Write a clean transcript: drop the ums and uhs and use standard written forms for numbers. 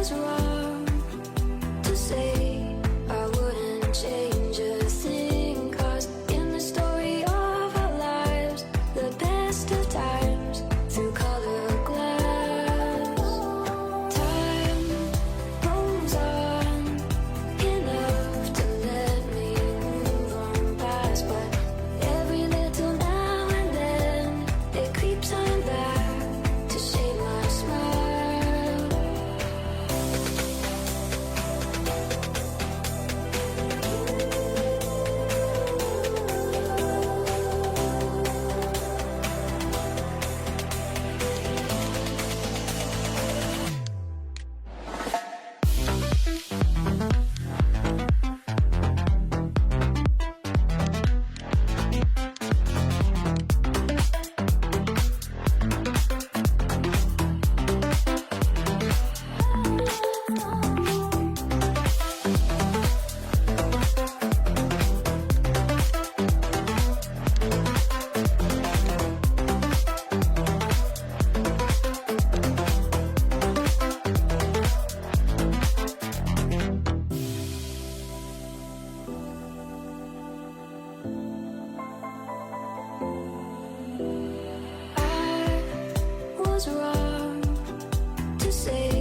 was wrong to say I wouldn't change a thing, 'cause in the story of our lives, the best of times through color glass, time moves on enough to let me move on past, but every little now and then it creeps on back to shade my smile. I was wrong to say